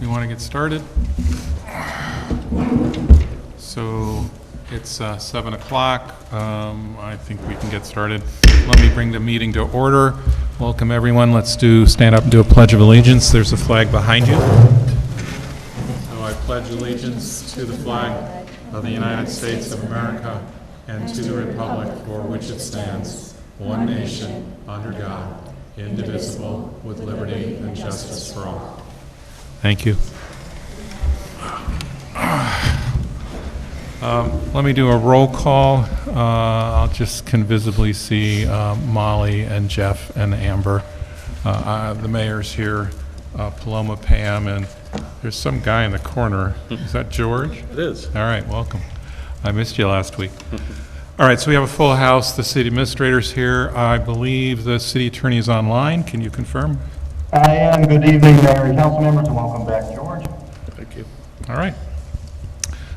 want to get started? So it's 7 o'clock. I think we can get started. Let me bring the meeting to order. Welcome, everyone. Let's stand up and do a Pledge of Allegiance. There's a flag behind you. So I pledge allegiance to the flag of the United States of America and to the republic for which it stands, one nation, under God, indivisible, with liberty and justice for all. Thank you. Let me do a roll call. I'll just can visibly see Molly and Jeff and Amber. The mayor's here, Paloma, Pam, and there's some guy in the corner. Is that George? It is. All right, welcome. I missed you last week. All right, so we have a full house. The city administrator's here. I believe the city attorney is online. Can you confirm? I am. Good evening, Mayor and council members, and welcome back, George. Thank you. All right.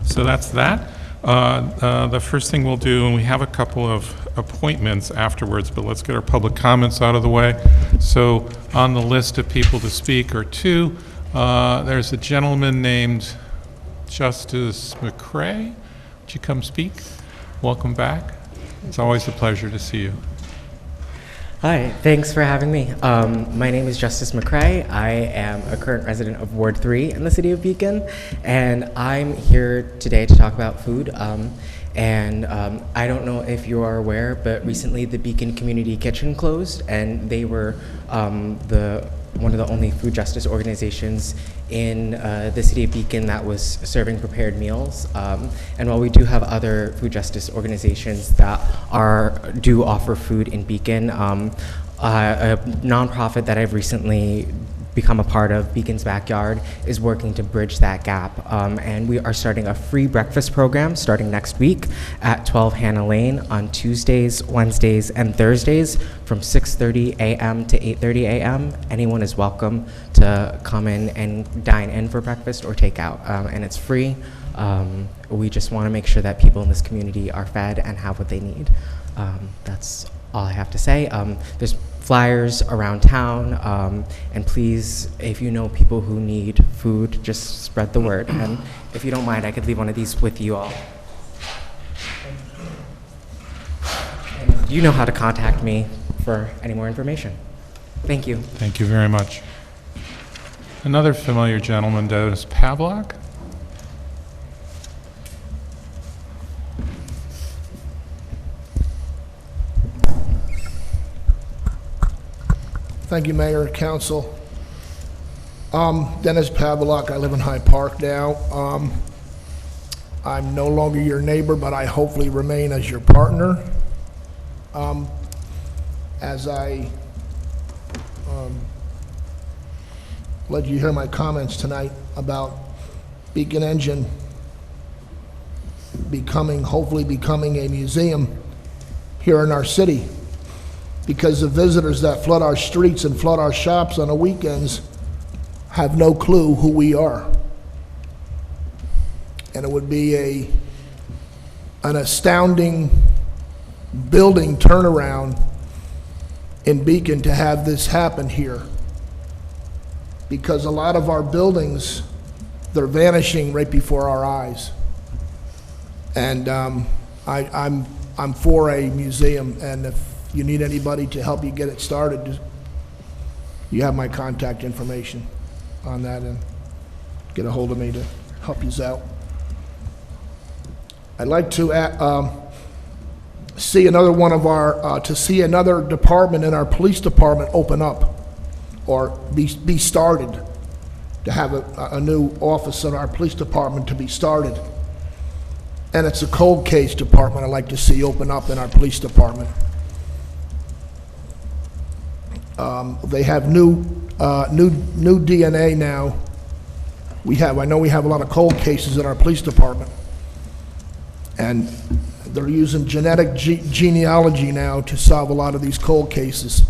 So that's that. The first thing we'll do, and we have a couple of appointments afterwards, but let's get our public comments out of the way. So on the list of people to speak are two. There's a gentleman named Justice McCray. Would you come speak? Welcome back. It's always a pleasure to see you. Hi, thanks for having me. My name is Justice McCray. I am a current resident of Ward 3 in the city of Beacon, and I'm here today to talk about food. I don't know if you are aware, but recently the Beacon Community Kitchen closed, and they were one of the only food justice organizations in the city of Beacon that was serving prepared meals. And while we do have other food justice organizations that do offer food in Beacon, a nonprofit that I've recently become a part of, Beacon's Backyard, is working to bridge that gap. And we are starting a free breakfast program starting next week at 12 Hannah Lane on Tuesdays, Wednesdays, and Thursdays from 6:30 a.m. to 8:30 a.m. Anyone is welcome to come in and dine in for breakfast or take out, and it's free. We just want to make sure that people in this community are fed and have what they need. That's all I have to say. There's flyers around town, and please, if you know people who need food, just spread the word. And if you don't mind, I could leave one of these with you all. And you know how to contact me for any more information. Thank you. Thank you very much. Another familiar gentleman, Dennis Pavlak. Thank you, Mayor and Council. Dennis Pavlak. I live in Hyde Park now. I'm no longer your neighbor, but I hopefully remain as your partner. As I let you hear my comments tonight about Beacon Engine hopefully becoming a museum here in our city, because the visitors that flood our streets and flood our shops on the weekends have no clue who we are. And it would be an astounding building turnaround in Beacon to have this happen here, because a lot of our buildings, they're vanishing right before our eyes. And I'm for a museum, and if you need anybody to help you get it started, you have my contact information on that, and get a hold of me to help you out. I'd like to see another one of our, to see another department in our police department open up or be started, to have a new office in our police department to be started. And it's a cold case department I'd like to see open up in our police department. They have new DNA now. I know we have a lot of cold cases in our police department, and they're using genetic genealogy now to solve a lot of these cold cases.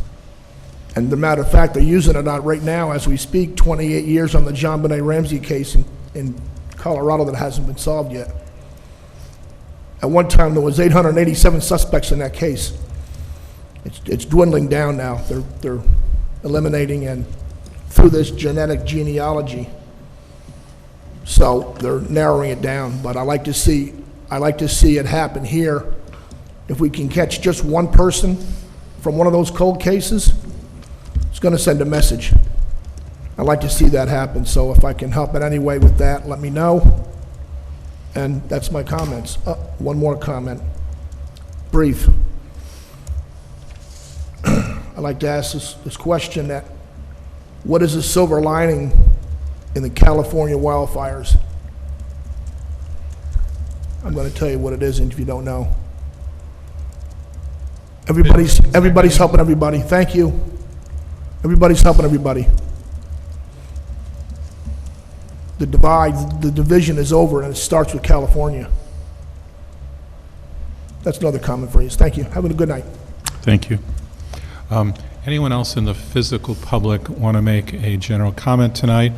And the matter of fact, they're using it on right now as we speak, 28 years on the John Benet Ramsey case in Colorado that hasn't been solved yet. At one time, there was 887 suspects in that case. It's dwindling down now. They're eliminating, and through this genetic genealogy, So they're narrowing it down, but I like to see it happen here. If we can catch just one person from one of those cold cases, it's going to send a message. I'd like to see that happen, so if I can help in any way with that, let me know. And that's my comments. One more comment, brief. I'd like to ask this question that, what is the silver lining in the California wildfires? I'm going to tell you what it isn't if you don't know. Everybody's helping everybody. Thank you. Everybody's helping everybody. The divide, the division is over, and it starts with California. That's another comment phrase. Thank you. Have a good night. Thank you. Anyone else in the physical public want to make a general comment tonight?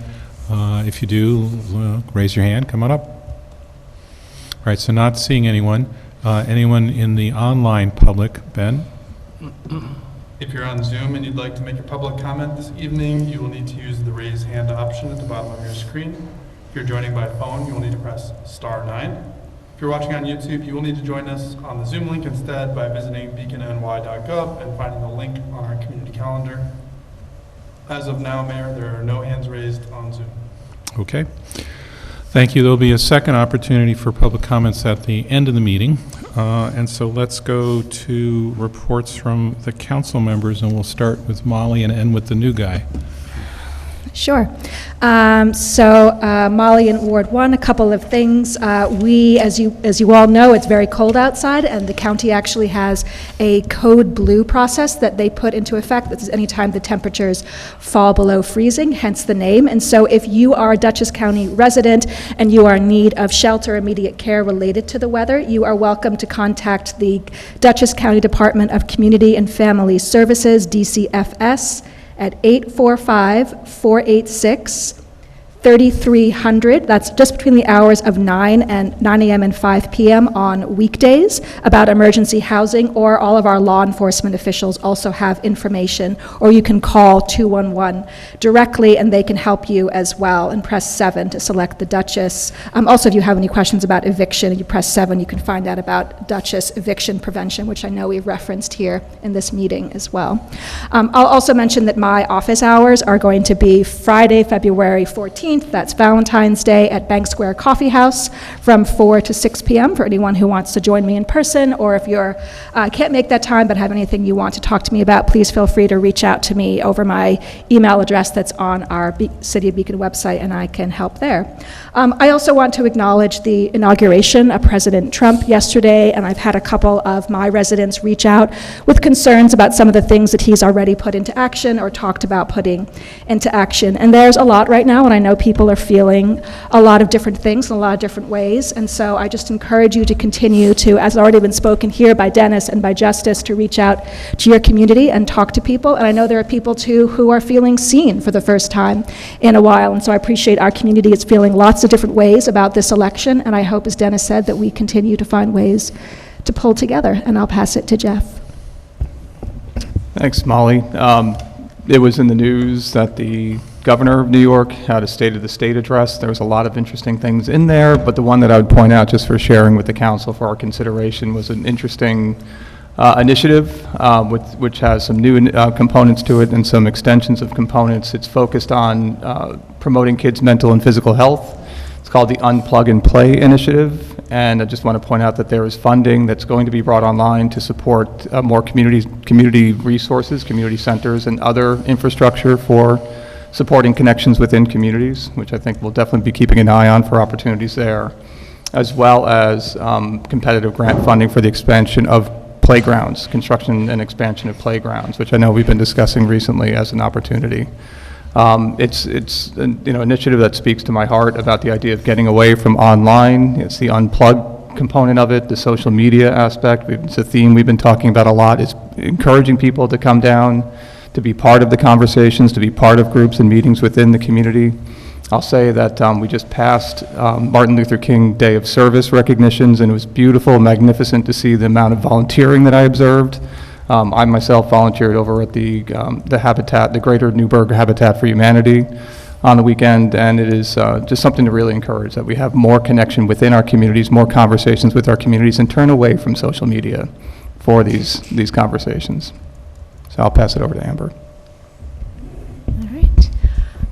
If you do, raise your hand, come on up. All right, so not seeing anyone. Anyone in the online public? Ben? If you're on Zoom and you'd like to make a public comment this evening, you will need to use the raise hand option at the bottom of your screen. If you're joining by phone, you will need to press *9. If you're watching on YouTube, you will need to join us on the Zoom link instead by visiting beaconny.gov and finding the link on our community calendar. As of now, Mayor, there are no hands raised on Zoom. Okay. Thank you. There'll be a second opportunity for public comments at the end of the meeting. And so let's go to reports from the council members, and we'll start with Molly and end with the new guy. Sure. Molly in Ward 1, a couple of things. We, as you all know, it's very cold outside, and the county actually has a code blue process that they put into effect. This is anytime the temperatures fall below freezing, hence the name. And so if you are a Dutchess County resident and you are in need of shelter immediate care related to the weather, you are welcome to contact the Dutchess County Department of Community and Family Services, DCFS, at 845-486-3300. That's just between the hours of 9 a.m. and 5 p.m. on weekdays about emergency housing, or all of our law enforcement officials also have information, or you can call 211 directly and they can help you as well, and press 7 to select the Dutchess. Also, if you have any questions about eviction, you press 7, you can find out about Dutchess eviction prevention, which I know we've referenced here in this meeting as well. I'll also mention that my office hours are going to be Friday, February 14th. That's Valentine's Day at Bank Square Coffee House from 4 to 6 p.m. for anyone who wants to join me in person, or if you're can't make that time but have anything you want to talk to me about, please feel free to reach out to me over my email address that's on our City of Beacon website, and I can help there. I also want to acknowledge the inauguration of President Trump yesterday, and I've had a couple of my residents reach out with concerns about some of the things that he's already put into action or talked about putting into action. And there's a lot right now, and I know people are feeling a lot of different things in a lot of different ways, and so I just encourage you to continue to, as already been spoken here by Dennis and by Justice, to reach out to your community and talk to people. And I know there are people too who are feeling seen for the first time in a while, and so I appreciate our community is feeling lots of different ways about this election, and I hope, as Dennis said, that we continue to find ways to pull together. And I'll pass it to Jeff. Thanks, Molly. It was in the news that the governor of New York had a State of the State address. There was a lot of interesting things in there, but the one that I would point out just for sharing with the council for our consideration was an interesting initiative which has some new components to it and some extensions of components. It's focused on promoting kids' mental and physical health. It's called the Unplug and Play Initiative, and I just want to point out that there is funding that's going to be brought online to support more community resources, community centers, and other infrastructure for supporting connections within communities, which I think we'll definitely be keeping an eye on for opportunities there, as well as competitive grant funding for the expansion of playgrounds, construction and expansion of playgrounds, which I know we've been discussing recently as an opportunity. It's an initiative that speaks to my heart about the idea of getting away from online. It's the unplug component of it, the social media aspect. It's a theme we've been talking about a lot. It's encouraging people to come down, to be part of the conversations, to be part of groups and meetings within the community. I'll say that we just passed Martin Luther King Day of Service recognitions, and it was beautiful, magnificent to see the amount of volunteering that I observed. I myself volunteered over at the Habitat, the Greater Newburgh Habitat for Humanity. on the weekend, and it is just something to really encourage, that we have more connection within our communities, more conversations with our communities, and turn away from social media for these conversations. So I'll pass it over to Amber. All right.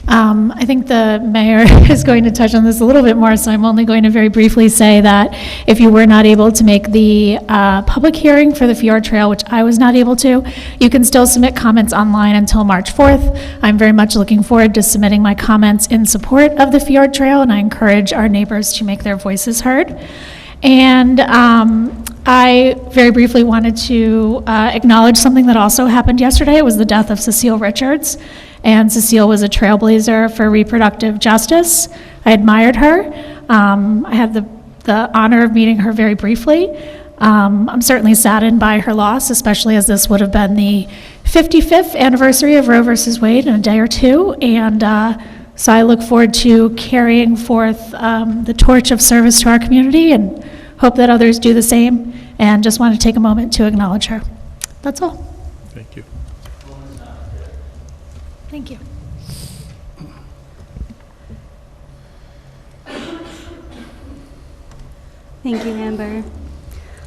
I think the mayor is going to touch on this a little bit more, so I'm only going to very briefly say that if you were not able to make the public hearing for the Fjord Trail, which I was not able to, you can still submit comments online until March 4th. I'm very much looking forward to submitting my comments in support of the Fjord Trail, and I encourage our neighbors to make their voices heard. And I very briefly wanted to acknowledge something that also happened yesterday. It was the death of Cecile Richards. And Cecile was a trailblazer for reproductive justice. I admired her. I had the honor of meeting her very briefly. I'm certainly saddened by her loss, especially as this would have been the 55th anniversary of Roe versus Wade in a day or two. And so I look forward to carrying forth the torch of service to our community and hope that others do the same. And just want to take a moment to acknowledge her. That's all. Thank you. Thank you. Thank you, Amber.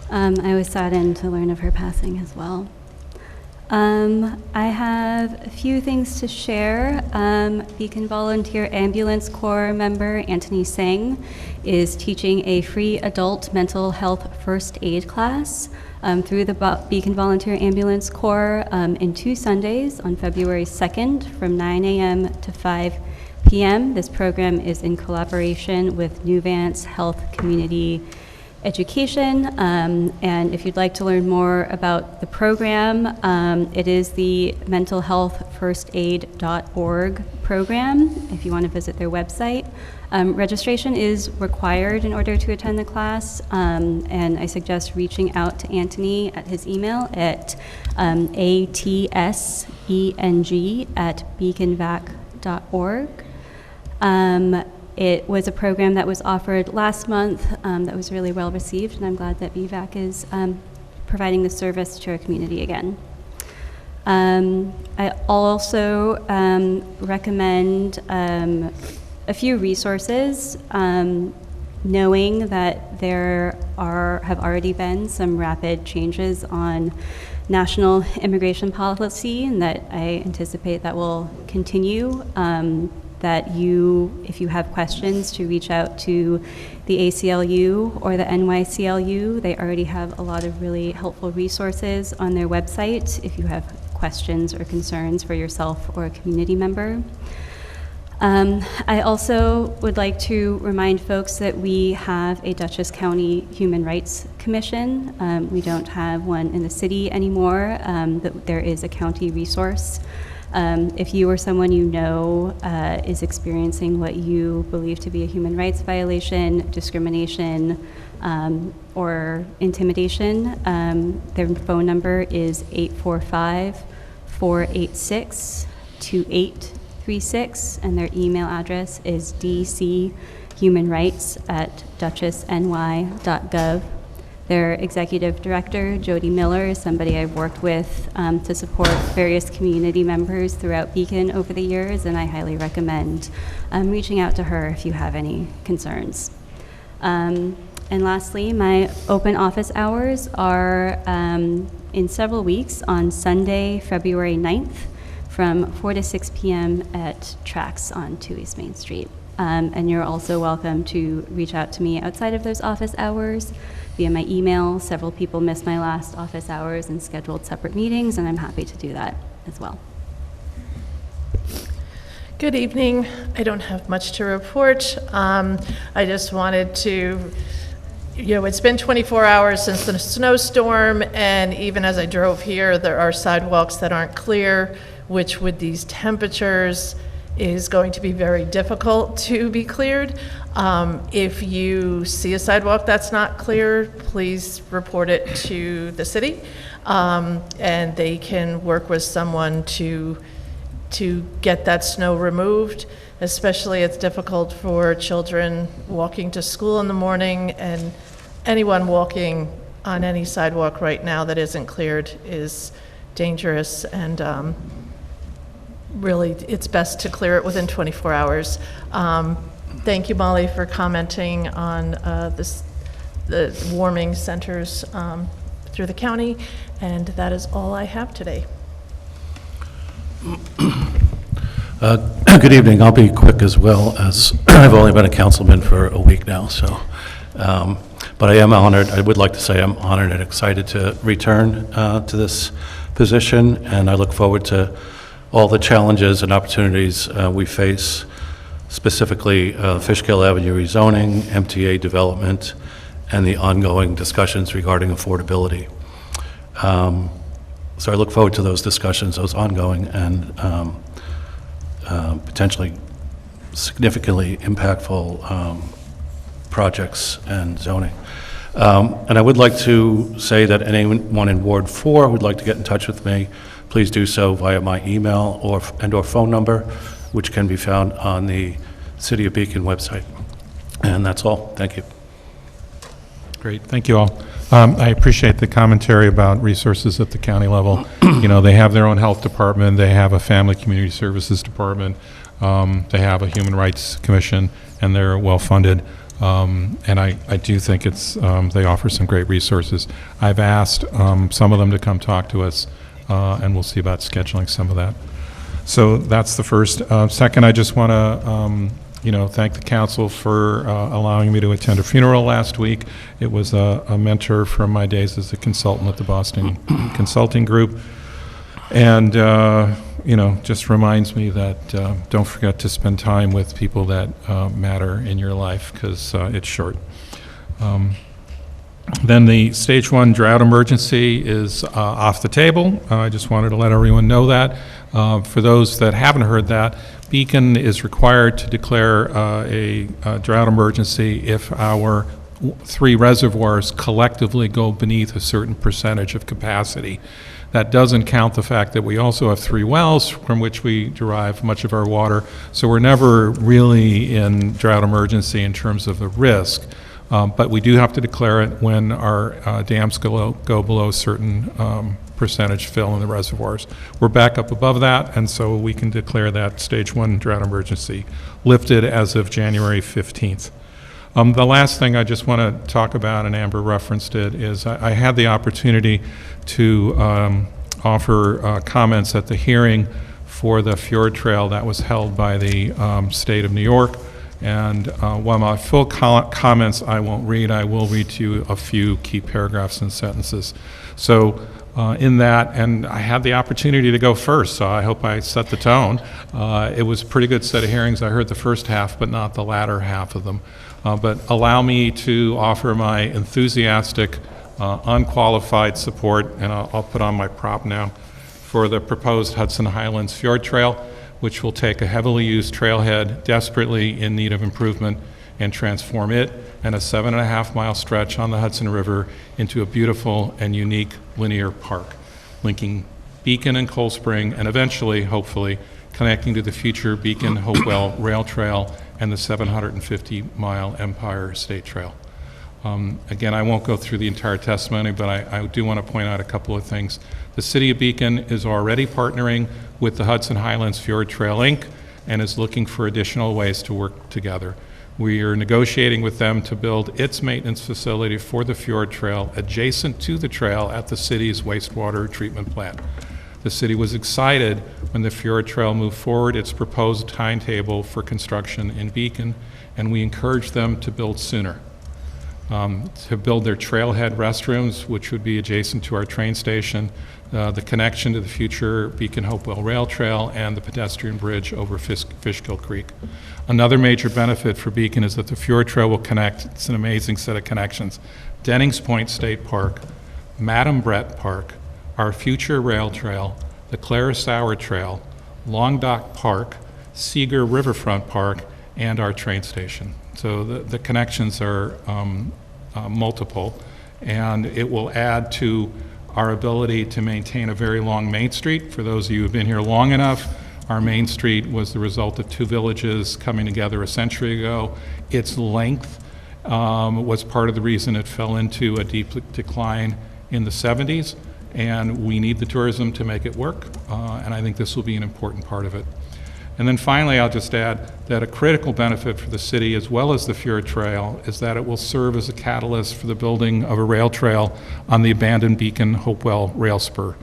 I was saddened to learn of her passing as well. I have a few things to share. Beacon Volunteer Ambulance Corps member Anthony Singh is teaching a free adult mental health first aid class through the Beacon Volunteer Ambulance Corps in 2 Sundays on February 2nd from 9 a.m. to 5 p.m. This program is in collaboration with Nuvance Health Community Education, and if you'd like to learn more about the program, it is the mentalhealthfirstaid.org program, if you want to visit their website. Registration is required in order to attend the class, and I suggest reaching out to Anthony at his email at atseng@beaconvac.org. It was a program that was offered last month that was really well received, and I'm glad that BVAC is providing the service to our community again. I also recommend a few resources, knowing that there have already been some rapid changes on national immigration policy, and that I anticipate that will continue. That if you have questions, to reach out to the ACLU or the NYCLU. They already have a lot of really helpful resources on their website if you have questions or concerns for yourself or a community member. I also would like to remind folks that we have a Dutchess County Human Rights Commission. We don't have one in the city anymore, but there is a county resource. If you or someone you know is experiencing what you believe to be a human rights violation, discrimination, or intimidation, their phone number is 845-486-2836, and their email address is dchumanrights@dutchessny.gov. Their executive director, Jody Miller, is somebody I've worked with to support various community members throughout Beacon over the years, and I highly recommend reaching out to her if you have any concerns. And lastly, my open office hours are in several weeks on Sunday, February 9th, from 4 to 6 p.m. at Trax on 2 East Main Street. And you're also welcome to reach out to me outside of those office hours via my email. Several people missed my last office hours and scheduled separate meetings, and I'm happy to do that as well. Good evening. I don't have much to report. I just wanted to, it's been 24 hours since the snowstorm, and even as I drove here, there are sidewalks that aren't clear, which with these temperatures is going to be very difficult to be cleared. If you see a sidewalk that's not clear, please report it to the city, and they can work with someone to get that snow removed. Especially it's difficult for children walking to school in the morning, and anyone walking on any sidewalk right now that isn't cleared is dangerous, and really, it's best to clear it within 24 hours. Thank you, Molly, for commenting on the warming centers through the county, and that is all I have today. Good evening. I'll be quick as well, as I've only been a councilman for a week now, so. But I am honored, I would like to say I'm honored and excited to return to this position, and I look forward to all the challenges and opportunities we face, specifically Fishkill Avenue rezoning, MTA development, and the ongoing discussions regarding affordability. So I look forward to those discussions, those ongoing and potentially significantly impactful projects and zoning. And I would like to say that anyone in Ward 4 who would like to get in touch with me, please do so via my email or phone number, which can be found on the City of Beacon website. And that's all. Thank you. Great, thank you all. I appreciate the commentary about resources at the county level. You know, they have their own health department, they have a family community services department, they have a human rights commission, and they're well-funded. And I do think it's, they offer some great resources. I've asked some of them to come talk to us, and we'll see about scheduling some of that. So that's the first. Second, I just want to thank the council for allowing me to attend a funeral last week. It was a mentor from my days as a consultant at the Boston Consulting Group. And, just reminds me that don't forget to spend time with people that matter in your life, because it's short. Then the stage 1 drought emergency is off the table. I just wanted to let everyone know that. For those that haven't heard that, Beacon is required to declare a drought emergency if our 3 reservoirs collectively go beneath a certain percentage of capacity. That doesn't count the fact that we also have 3 wells from which we derive much of our water, so we're never really in drought emergency in terms of the risk. But we do have to declare it when our dams go below a certain percentage fill in the reservoirs. We're back up above that, and so we can declare that stage 1 drought emergency lifted as of January 15th. The last thing I just want to talk about, and Amber referenced it, is I had the opportunity to offer comments at the hearing for the Fjord Trail that was held by the state of New York. And while my full comments I won't read, I will read to you a few key paragraphs and sentences. So in that, and I had the opportunity to go first, so I hope I set the tone. It was a pretty good set of hearings. I heard the first half, but not the latter half of them. But allow me to offer my enthusiastic, unqualified support, and I'll put on my prop now, for the proposed Hudson Highlands Fjord Trail, which will take a heavily used trailhead desperately in need of improvement and transform it and a 7.5-mile stretch on the Hudson River into a beautiful and unique linear park, linking Beacon and Cold Spring, and eventually, hopefully, connecting to the future Beacon Hopewell Rail Trail and the 750-mile Empire State Trail. Again, I won't go through the entire testimony, but I do want to point out a couple of things. The City of Beacon is already partnering with the Hudson Highlands Fjord Trail, Inc., and is looking for additional ways to work together. We are negotiating with them to build its maintenance facility for the Fjord Trail adjacent to the trail at the city's wastewater treatment plant. The city was excited when the Fjord Trail moved forward its proposed timetable for construction in Beacon, and we encouraged them to build sooner. To build their trailhead restrooms, which would be adjacent to our train station, the connection to the future Beacon Hopewell Rail Trail, and the pedestrian bridge over Fishkill Creek. Another major benefit for Beacon is that the Fjord Trail will connect, it's an amazing set of connections, Dennings Point State Park, Madam Brett Park, our future rail trail, the Clara Sauer Trail, Long Dock Park, Seeger Riverfront Park, and our train station. So the connections are multiple, and it will add to our ability to maintain a very long Main Street. For those of you who have been here long enough, our Main Street was the result of 2 villages coming together a century ago. Its length was part of the reason it fell into a deep decline in the 70s, and we need the tourism to make it work, and I think this will be an important part of it. And then finally, I'll just add that a critical benefit for the city, as well as the Fuhrer Trail, is that it will serve as a catalyst for the building of a rail trail on the abandoned Beacon Hopewell rail spur.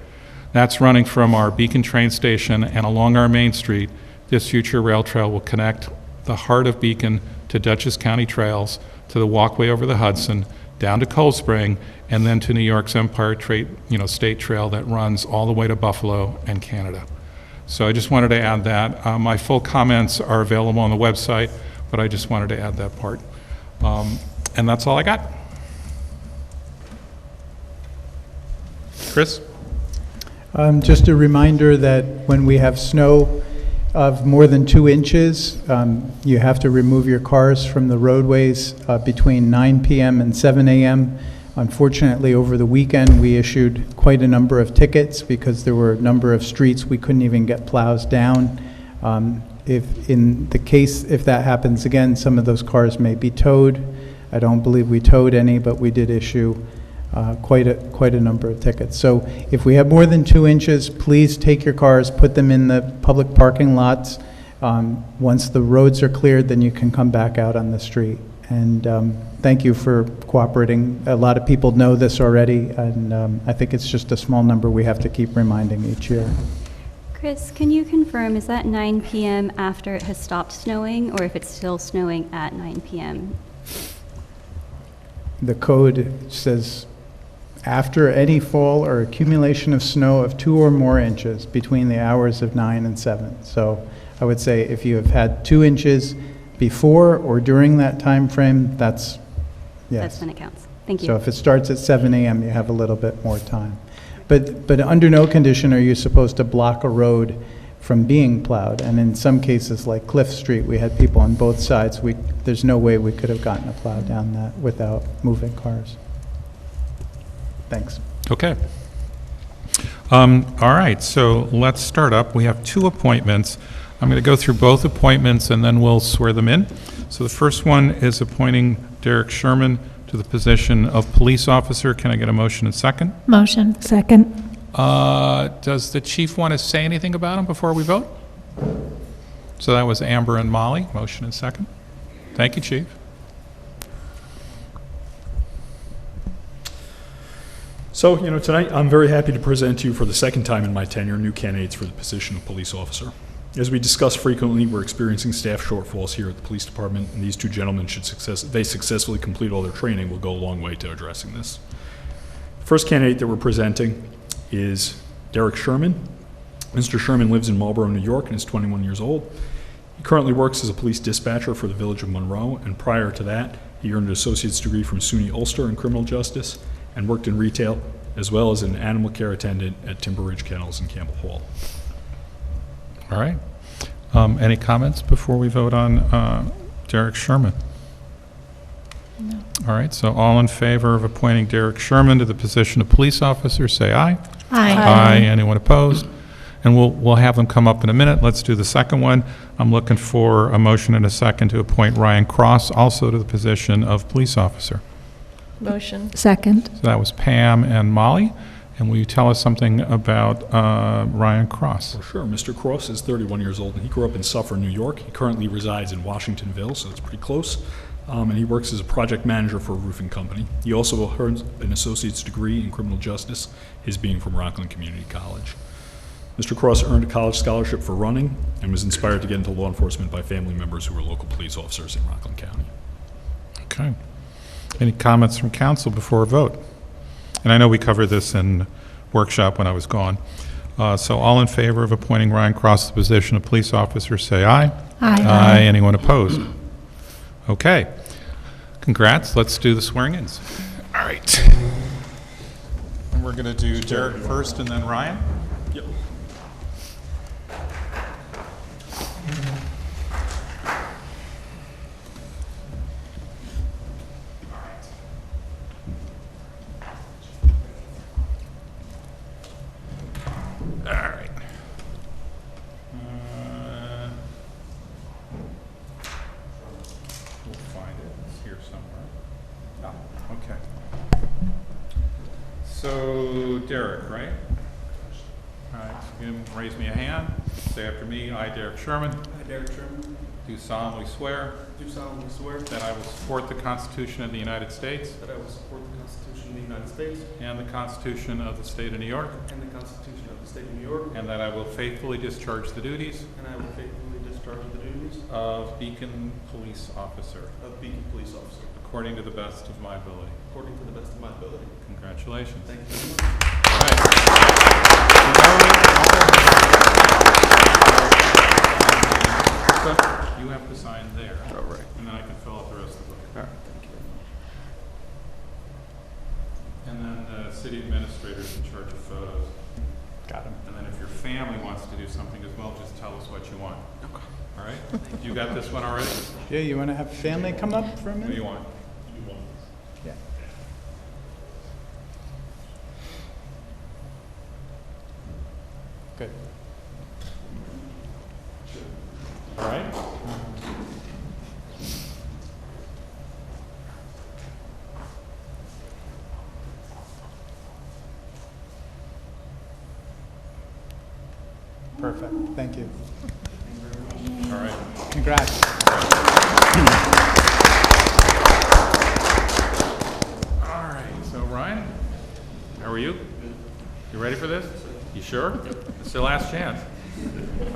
That's running from our Beacon train station and along our main street. This future rail trail will connect the heart of Beacon to Dutchess County Trails, to the walkway over the Hudson, down to Cold Spring, and then to New York's Empire State Trail that runs all the way to Buffalo and Canada. So I just wanted to add that. My full comments are available on the website, but I just wanted to add that part. And that's all I got. Chris? Just a reminder that when we have snow of more than 2 inches, you have to remove your cars from the roadways between 9 p.m. and 7 a.m. Unfortunately, over the weekend, we issued quite a number of tickets because there were a number of streets we couldn't even get plows down. If that happens again, some of those cars may be towed. I don't believe we towed any, but we did issue quite a number of tickets. So if we have more than 2 inches, please take your cars, put them in the public parking lots. Once the roads are cleared, then you can come back out on the street. And thank you for cooperating. A lot of people know this already, and I think it's just a small number we have to keep reminding each year. Chris, can you confirm, is that 9 p.m. after it has stopped snowing, or if it's still snowing at 9 p.m.? The code says after any fall or accumulation of snow of 2 or more inches between the hours of 9 and 7. So I would say if you have had 2 inches before or during that time frame, that's, yes. That's when it counts. Thank you. So if it starts at 7 a.m., you have a little bit more time. But under no condition are you supposed to block a road from being plowed. And in some cases, like Cliff Street, we had people on both sides. There's no way we could have gotten a plow down that without moving cars. Thanks. Okay. All right, so let's start up. We have 2 appointments. I'm going to go through both appointments and then we'll swear them in. So the first one is appointing Derek Sherman to the position of police officer. Can I get a motion and second? Motion. Second. Does the chief want to say anything about him before we vote? So that was Amber and Molly. Motion and second. Thank you, Chief. So, tonight I'm very happy to present to you for the second time in my tenure new candidates for the position of police officer. As we discuss frequently, we're experiencing staff shortfalls here at the police department, and these 2 gentlemen, should they successfully complete all their training, will go a long way to addressing this. The first candidate that we're presenting is Derek Sherman. Mr. Sherman lives in Marlboro, New York, and is 21 years old. He currently works as a police dispatcher for the Village of Monroe, and prior to that, he earned an associate's degree from SUNY Ulster in criminal justice and worked in retail, as well as an animal care attendant at Timber Ridge Kennels in Campbell Hall. All right. Any comments before we vote on Derek Sherman? No. All right, so all in favor of appointing Derek Sherman to the position of police officer, say aye. Aye. Aye. Anyone opposed? And we'll have them come up in a minute. Let's do the second one. I'm looking for a motion and a second to appoint Ryan Cross also to the position of police officer. Motion. Second. So that was Pam and Molly. And will you tell us something about Ryan Cross? For sure. Mr. Cross is 31 years old, and he grew up in Suffern, New York. He currently resides in Washingtonville, so it's pretty close. And he works as a project manager for a roofing company. He also earned an associate's degree in criminal justice, his being from Rockland Community College. Mr. Cross earned a college scholarship for running and was inspired to get into law enforcement by family members who were local police officers in Rockland County. Okay. Any comments from council before a vote? And I know we covered this in workshop when I was gone. So all in favor of appointing Ryan Cross to the position of police officer, say aye. Aye. Aye. Anyone opposed? Okay. Congrats. Let's do the swearing-ins. All right. And we're going to do Derek first and then Ryan? Yep. All right. We'll find it. It's here somewhere. Oh, okay. So Derek, right? All right, so you can raise me a hand. Say after me, I, Derek Sherman, I, Derek Sherman, do solemnly swear do solemnly swear that I will support the Constitution of the United States that I will support the Constitution of the United States and the Constitution of the State of New York, and the Constitution of the State of New York, and that I will faithfully discharge the duties and I will faithfully discharge the duties of Beacon Police Officer of Beacon Police Officer according to the best of my ability. according to the best of my ability. Congratulations. Thank you very much. All right. You have to sign there. All right. And then I can fill out the rest of the book. All right, thank you very much. And then the city administrator's in charge of photos. Got him. And then if your family wants to do something as well, just tell us what you want. All right? You got this one already? Yeah, you want to have family come up for a What do you minute? want? Yeah. Good. All right? Perfect. Thank you. All right. Congrats. All right, so Ryan, how are you? You ready for this? You sure? It's your last chance.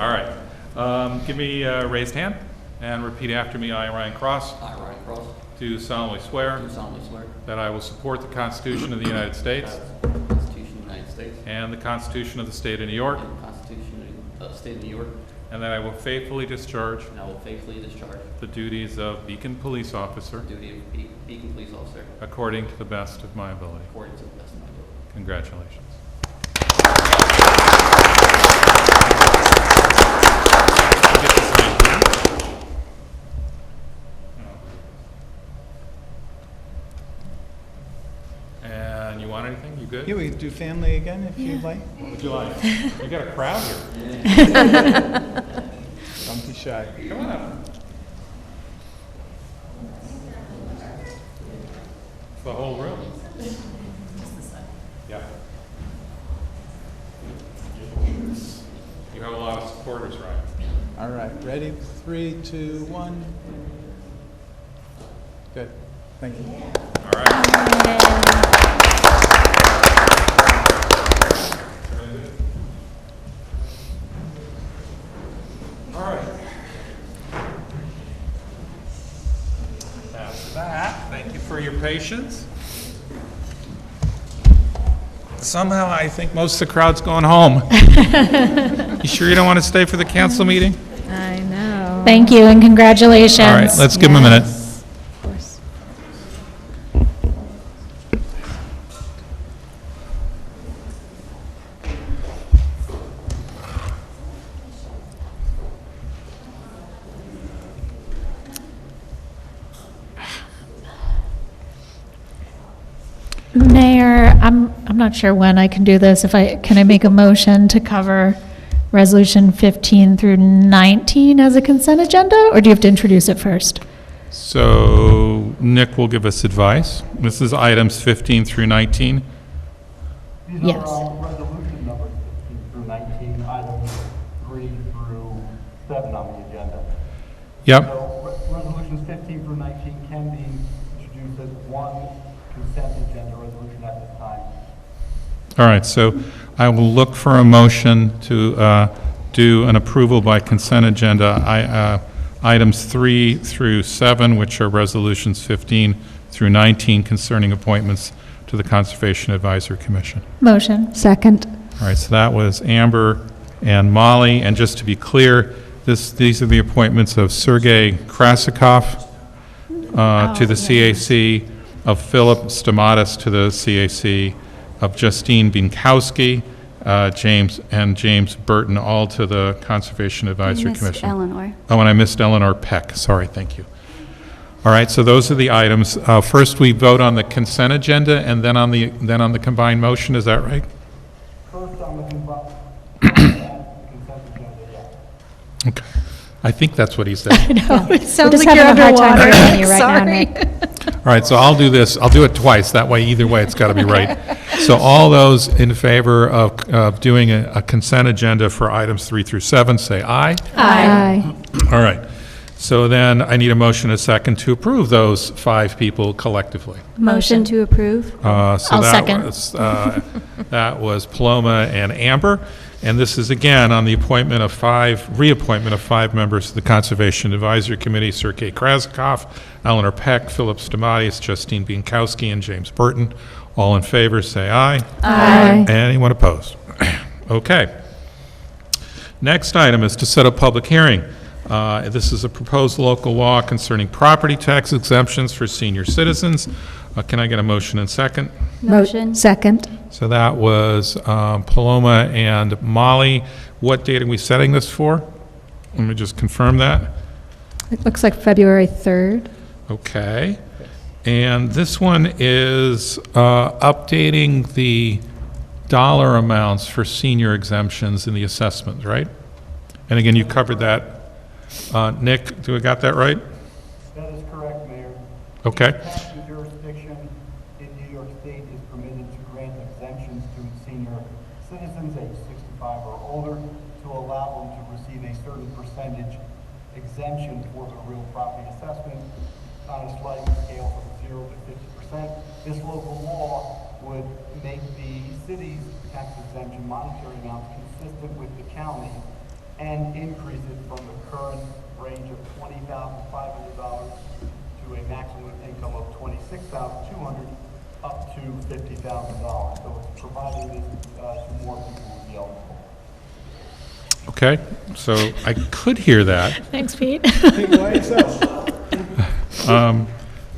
All right. Give me a raised hand and repeat after me. I, Ryan Cross, I, Ryan Cross, do solemnly swear do solemnly swear that I will support the Constitution of the United States that the Constitution of the United States and the Constitution of the State of New York, and the Constitution of the State of New York, and that I will faithfully discharge and I will faithfully discharge the duties of Beacon Police Officer the duty of Beacon Police Officer according to the best of my ability. according to the best of my ability. Congratulations. You get to sign here. And you want anything? You good? Yeah, we can do family again if you'd like. What would you like? You got a crowd here. Don't be shy. Come on up. The whole room. Yeah. You have a lot of supporters, right? All right, ready? 3, 2, 1. Good. Thank you. All right. All right. That's that. Thank you for your patience. Somehow, I think most of the crowd's going home. You sure you don't want to stay for the council meeting? I know. Thank you and congratulations. All right, let's give them a minute. Of course. Mayor, I'm not sure when I can do this. Can I make a motion to cover Resolution 15 through 19 as a consent agenda, or do you have to introduce it first? So Nick will give us advice. This is items 15 through 19. These Yes. are resolution numbers 15 through 19, items 3 through 7 on the agenda. Yep. So resolutions 15 through 19 can be introduced as one consent agenda resolution at this time. All right, so I will look for a motion to do an approval by consent agenda, items 3 through 7, which are resolutions 15 through 19 concerning appointments to the Conservation Advisory Commission. Motion. Second. All right, so that was Amber and Molly, and just to be clear, these are the appointments of Sergei Krasikov to the CAC, of Philip Stamatis to the CAC, of Justine Binkowski, James Burton, all to the Conservation Advisory missed Commission. Eleanor. Oh, and I missed Eleanor Peck. Sorry, thank you. All right, so those are the items. First, we vote on the consent agenda, and then on the combined motion. Is that right? First on the consent agenda, yeah. Okay. I think that's what he said. I know, it sounds just like you're having a hard time underwater. hearing you right now, Sorry. Nick. All right, so I'll do this. I'll do it twice. That way, either way, it's got to be right. So all those in favor of doing a consent agenda for items 3 through 7, say aye. Aye. All right. So then I need a motion, a second, to approve those 5 people collectively. Motion to approve? So I'll that second. was, that was Paloma and Amber. And this is again on the reappointment of 5 members to the Conservation Advisory Committee: Sergei Krasikoff, Eleanor Peck, Philip Stamatius, Justine Bienkowski, and James Burton. All in favor, say aye. Aye. Anyone opposed? Okay. Next item is to set a public hearing. This is a proposed local law concerning property tax exemptions for senior citizens. Can I get a motion and second? Motion? Second. So that was Paloma and Molly. What date are we setting this for? Let me just confirm that. It looks like February 3rd. Okay. And this one is updating the dollar amounts for senior exemptions in the assessment, right? And again, you covered that. Nick, do I got that right? That is correct, Mayor. Okay. Each taxing jurisdiction in New York State is permitted to grant exemptions to senior citizens age 65 or older to allow them to receive a certain percentage exemption for the real property assessment on a sliding scale from 0 to 50%. This local law would make the city's tax exemption monetary amount consistent with the county and increase it from the current range of $20,500 to a maximum income of $26,200 up to $50,000. So it's providing this to more people who would be eligible. Okay. So I could hear that. Thanks, Pete.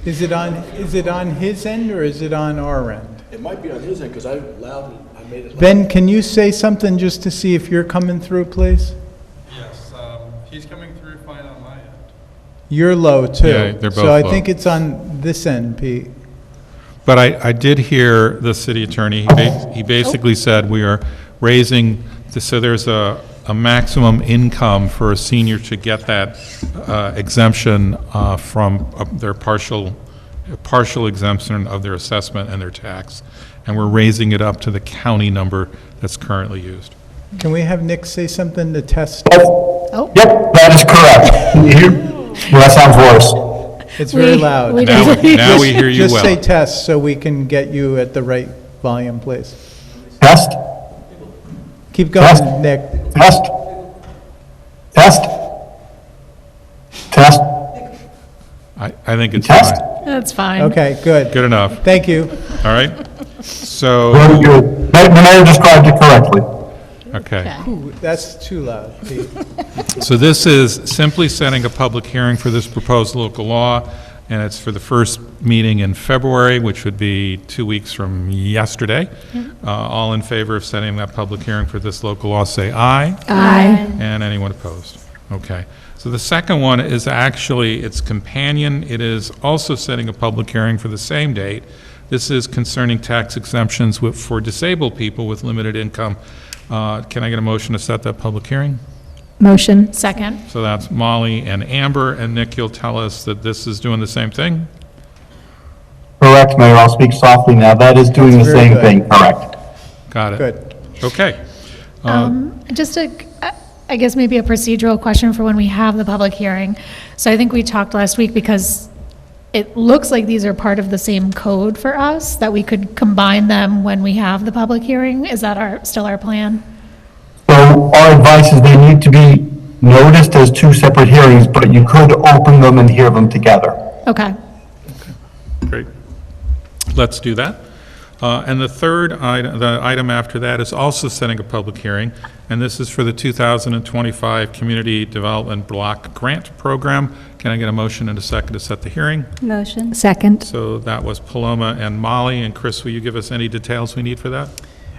Is it on his end or is it on our end? It might be on his end, because I made it loud. Ben, can you say something just to see if you're coming through, please? Yes, he's coming through fine on my end. You're low, too. Yeah, they're both So I low. think it's on this end, Pete. But I did hear the city attorney. He basically said we are raising, so there's a maximum income for a senior to get that exemption from their partial exemption of their assessment and their tax. And we're raising it up to the county number that's currently used. Can we have Nick say something to test? Oh, Yep, that is correct. Well, that sounds worse. It's very We- loud. we Now we hear you Just say well. test so we can get you at the right volume, please. Test, Keep Test. going, Nick. test, test, test, I think it's Test. fine. that's fine. Okay, good. Good enough. Thank you. All right? So, very good. The mayor described it correctly. okay. Ooh, that's too loud, Pete. So this is simply setting a public hearing for this proposed local law, and it's for the first meeting in February, which would be 2 weeks from yesterday. All in favor of setting that public hearing for this local law, say aye. Aye. And anyone opposed? Okay. So the second one is actually its companion. It is also setting a public hearing for the same date. This is concerning tax exemptions for disabled people with limited income. Can I get a motion to set that public hearing? Motion. Second. So that's Molly and Amber, and Nick, you'll tell us that this is doing the same thing? Correct, Mayor. I'll speak softly now. That is doing the That's very same good. thing, correct. Got it. Good. Okay. Just I guess maybe a procedural question for when we have the public hearing. So I think we talked last week because it looks like these are part of the same code for us, that we could combine them when we have the public hearing. Is that still our plan? So our advice is they need to be noticed as 2 separate hearings, but you could open them and hear them together. Okay. Great. Let's do that. And the third item, the item after that is also setting a public hearing, and this is for the 2025 Community Development Block Grant Program. Can I get a motion and a second to set the hearing? Motion? Second. So that was Paloma and Molly, and Chris, will you give us any details we need for that?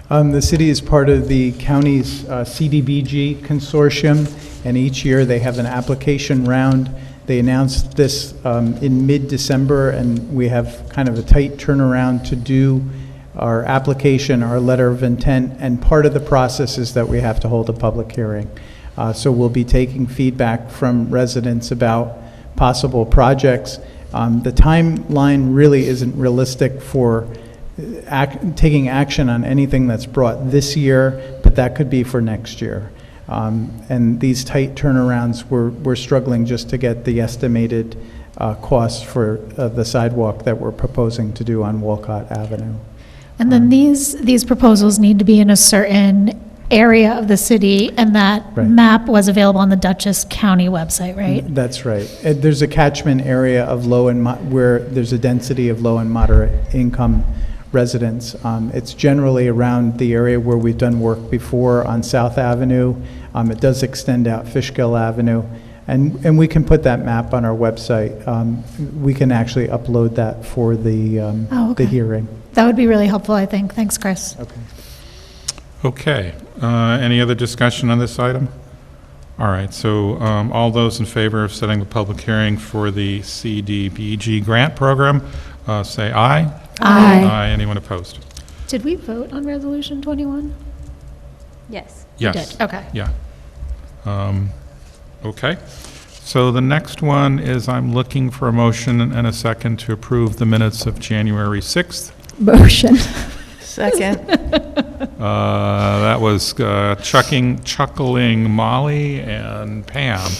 The city is part of the county's CDBG consortium, and each year they have an application round. They announced this in mid-December, and we have kind of a tight turnaround to do our application, our letter of intent, and part of the process is that we have to hold a public hearing. So we'll be taking feedback from residents about possible projects. The timeline really isn't realistic for taking action on anything that's brought this year, but that could be for next year. And these tight turnarounds, we're struggling just to get the estimated costs for the sidewalk that we're proposing to do on Walcott Avenue. And then these proposals need to be in a certain area of the city, and that Right. map was available on the Dutchess County website, right? That's right. There's a catchment area of where there's a density of low and moderate income residents. It's generally around the area where we've done work before on South Avenue. It does extend out Fishkill Avenue, and we can put that map on our website. We can actually upload that for the okay. hearing. That would be really helpful, I think. Thanks, Chris. Okay. Any other discussion on this item? All right, so all those in favor of setting the public hearing for the CDBG grant program, say aye. Aye. Aye. Anyone opposed? Did we vote on Resolution 21? Yes. Yes. did, okay. Yeah. Okay. So the next one is I'm looking for a motion and a second to approve the minutes of January 6th. Motion. Second. That was chuckling Molly and Pam.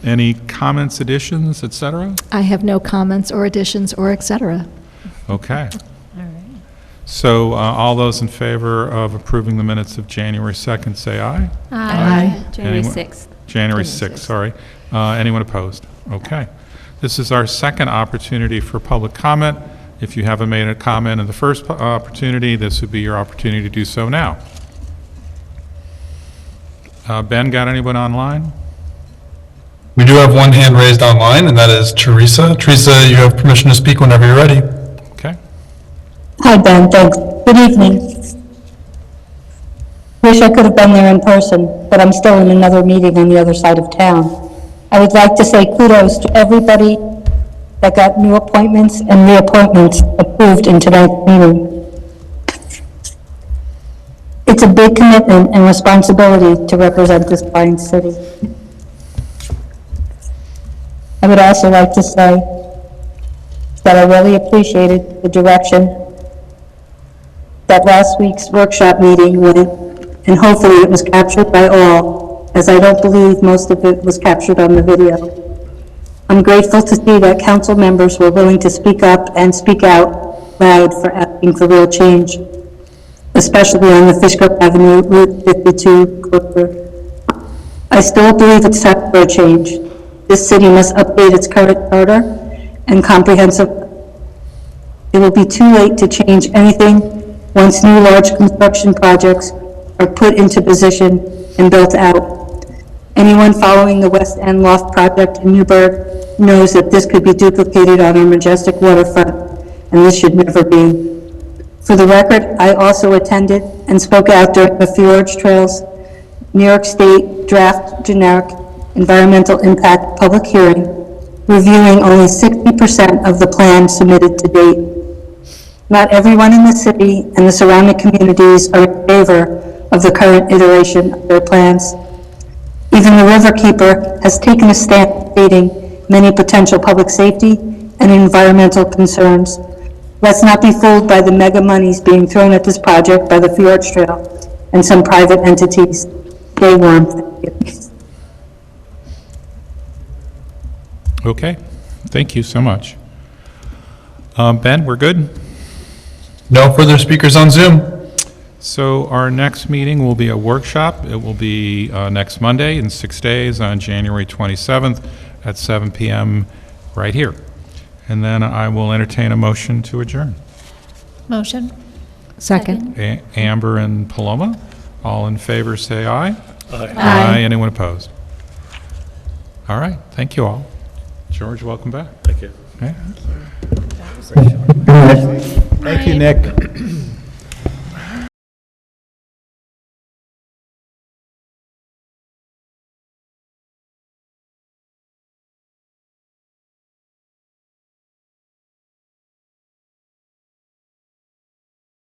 Any comments, additions, et cetera? I have no comments or additions or et cetera. Okay. So all those in favor of approving the minutes of January 2nd, say aye. Aye. January Anyone- 6th. January 6th, sorry. Anyone opposed? Okay. This is our second opportunity for public comment. If you haven't made a comment in the first opportunity, this would be your opportunity to do so now. Ben, got anyone online? We do have one hand raised online, and that is Teresa. Teresa, you have permission to speak whenever you're ready. Okay. Hi, Ben, thanks. Good evening. Wish I could have been there in person, but I'm still in another meeting on the other side of town. I would like to say kudos to everybody that got new appointments and reappointments approved in tonight's meeting. It's a big commitment and responsibility to represent this fine city. I would also like to say that I really appreciated the direction that last week's workshop meeting went, and hopefully it was captured by all, as I don't believe most of it was captured on the video. I'm grateful to see that council members were willing to speak up and speak out loud for asking for real change, especially on the Fishkill Avenue Route 52 closure. I still believe it's time for a change. This city must update its current charter and comprehensive. It will be too late to change anything once new large construction projects are put into position and built out. Anyone following the West End Loft project in Newburgh knows that this could be duplicated on our majestic waterfront, and this should never be. For the record, I also attended and spoke out during the Fjords Trails New York State Draft Generic Environmental Impact Public Hearing, reviewing only 60% of the plan submitted to date. Not everyone in the city and the surrounding communities are in favor of the current iteration of their plans. Even the Riverkeeper has taken a stand stating many potential public safety and environmental concerns. Let's not be fooled by the mega monies being thrown at this project by the Fjords Trail and some private entities. Stay warm. Thank you. Okay. Thank you so much. Ben, we're good? No further speakers on Zoom. So our next meeting will be a workshop. It will be next Monday in 6 days on January 27th at 7 p.m. right here. And then I will entertain a motion to adjourn. Motion? Second. Amber and Paloma, all in favor say aye. Aye. Anyone opposed? All right, thank you all. George, welcome back. Thank you. Okay. Thank you, Nick.